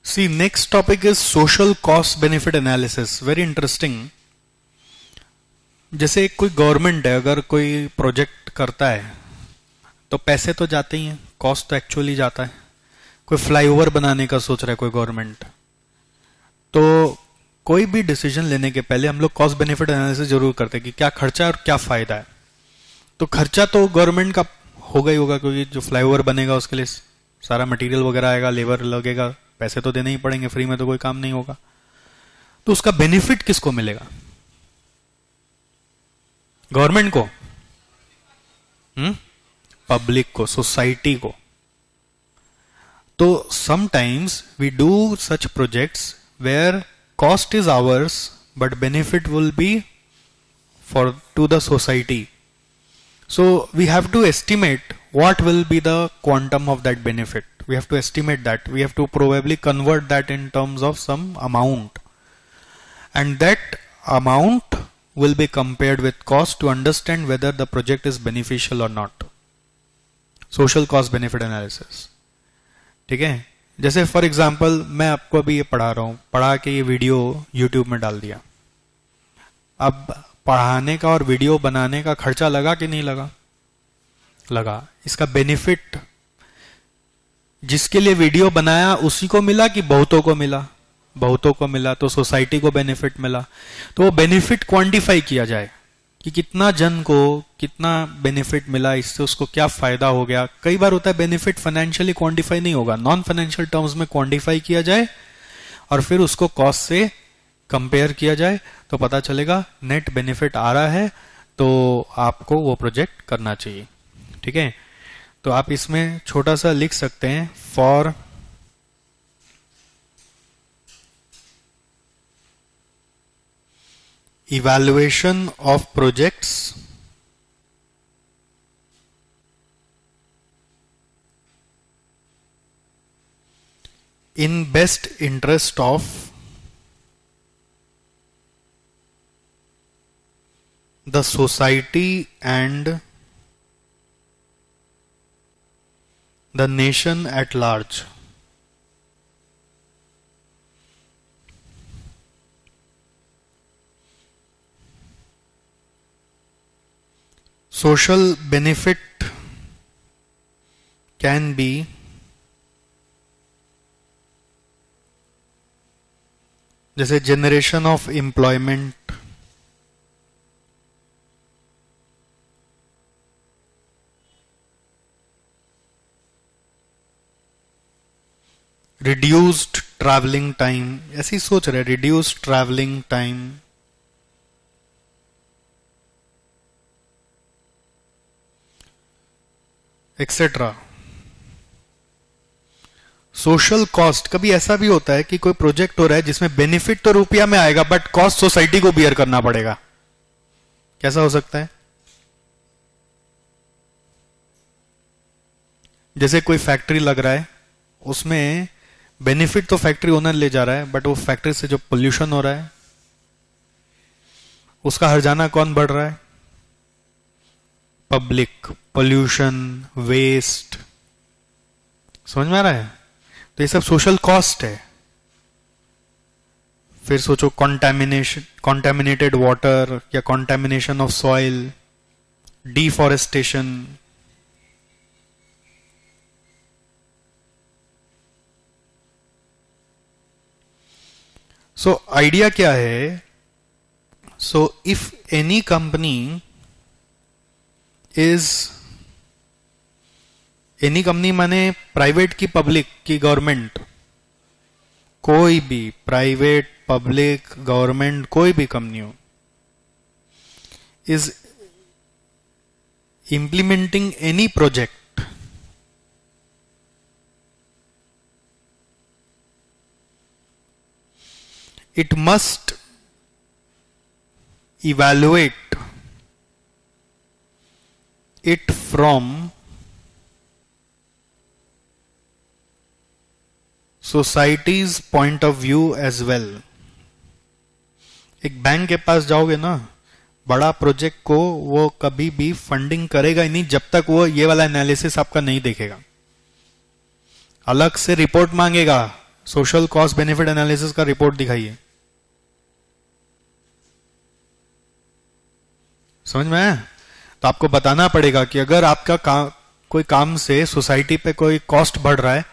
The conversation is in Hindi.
See, next topic is social cost benefit analysis. Very interesting. जैसे कोई गवर्नमेंट है, अगर कोई प्रोजेक्ट करता है तो पैसे तो जाते ही हैं, कॉस्ट तो एक्चुअली जाता है. कोई फ्लाईओवर बनाने का सोच रहा है कोई गवर्नमेंट, तो कोई भी डिसीजन लेने के पहले हम लोग कॉस्ट बेनिफिट एनालिसिस जरूर करते हैं कि क्या खर्चा और क्या फायदा है. तो खर्चा तो गवर्नमेंट का होगा ही होगा, क्योंकि जो फ्लाईओवर बनेगा उसके लिए सारा मटेरियल वगैरह आएगा, लेबर लगेगा, पैसे तो देने ही पड़ेंगे, फ्री में तो कोई काम नहीं होगा. तो उसका बेनिफिट किसको मिलेगा? गवर्नमेंट को, पब्लिक को, सोसाइटी को. तो sometimes we do such projects where cost is ours but benefit will be for to the society. So we have to estimate what will be the quantum of that benefit. We have to estimate that. We have to probably convert that in terms of some amount. And that amount will be compared with cost to understand whether the project is beneficial or not. Social cost benefit analysis. ठीक है? जैसे फॉर एग्जाम्पल मैं आपको अभी ये पढ़ा रहा हूँ, पढ़ा के ये वीडियो यूट्यूब में डाल दिया. अब पढ़ाने का और वीडियो बनाने का खर्चा लगा कि नहीं लगा? लगा. इसका बेनिफिट जिसके लिए वीडियो बनाया उसी को मिला कि बहुतों को मिला? बहुतों को मिला, तो सोसाइटी को बेनिफिट मिला. तो वो बेनिफिट क्वांटिफाई किया जाए कि कितना जन को कितना बेनिफिट मिला, इससे उसको क्या फायदा हो गया. कई बार होता है बेनिफिट फाइनेंशियली क्वांटिफाई नहीं होगा, नॉन फाइनेंशियल टर्म्स में क्वांटिफाई किया जाए और फिर उसको कॉस्ट से कंपेयर किया जाए तो पता चलेगा नेट बेनिफिट आ रहा है, तो आपको वो प्रोजेक्ट करना चाहिए. ठीक है? तो आप इसमें छोटा सा लिख सकते हैं, for evaluation of projects in best interest of the society and the nation at large. Social benefit can be जैसे generation of employment, reduced travelling time, ऐसी सोच रहे, reduced travelling time, etcetera. Social cost, कभी ऐसा भी होता है कि कोई प्रोजेक्ट हो रहा है जिसमें बेनिफिट तो रुपया में आएगा बट कॉस्ट सोसाइटी को बियर करना पड़ेगा. कैसा हो सकता है? जैसे कोई फैक्ट्री लग रहा है, उसमें बेनिफिट तो फैक्ट्री ओनर ले जा रहा है बट वो फैक्ट्री से जो पोल्यूशन हो रहा है उसका हर्जाना कौन बढ़ रहा है? पब्लिक. पोल्यूशन, वेस्ट, समझ में आ रहा है? तो ये सब सोशल कॉस्ट है. फिर सोचो कॉन्टेमिनेटेड वाटर या contamination of soil, deforestation. So idea क्या है? So if any company is, any company माने प्राइवेट की, पब्लिक की, गवर्नमेंट, कोई भी प्राइवेट, पब्लिक, गवर्नमेंट, कोई भी कंपनी हो, is implementing any project, it must evaluate it from society's point of view as well. एक बैंक के पास जाओगे ना, बड़ा प्रोजेक्ट को वो कभी भी फंडिंग करेगा ही नहीं जब तक वो ये वाला एनालिसिस आपका नहीं देखेगा. अलग से रिपोर्ट मांगेगा, सोशल कॉस्ट बेनिफिट एनालिसिस का रिपोर्ट दिखाइए। समझ में आया? तो आपको बताना पड़ेगा कि अगर आपका कोई काम से सोसाइटी पे कोई कॉस्ट बढ़ रहा है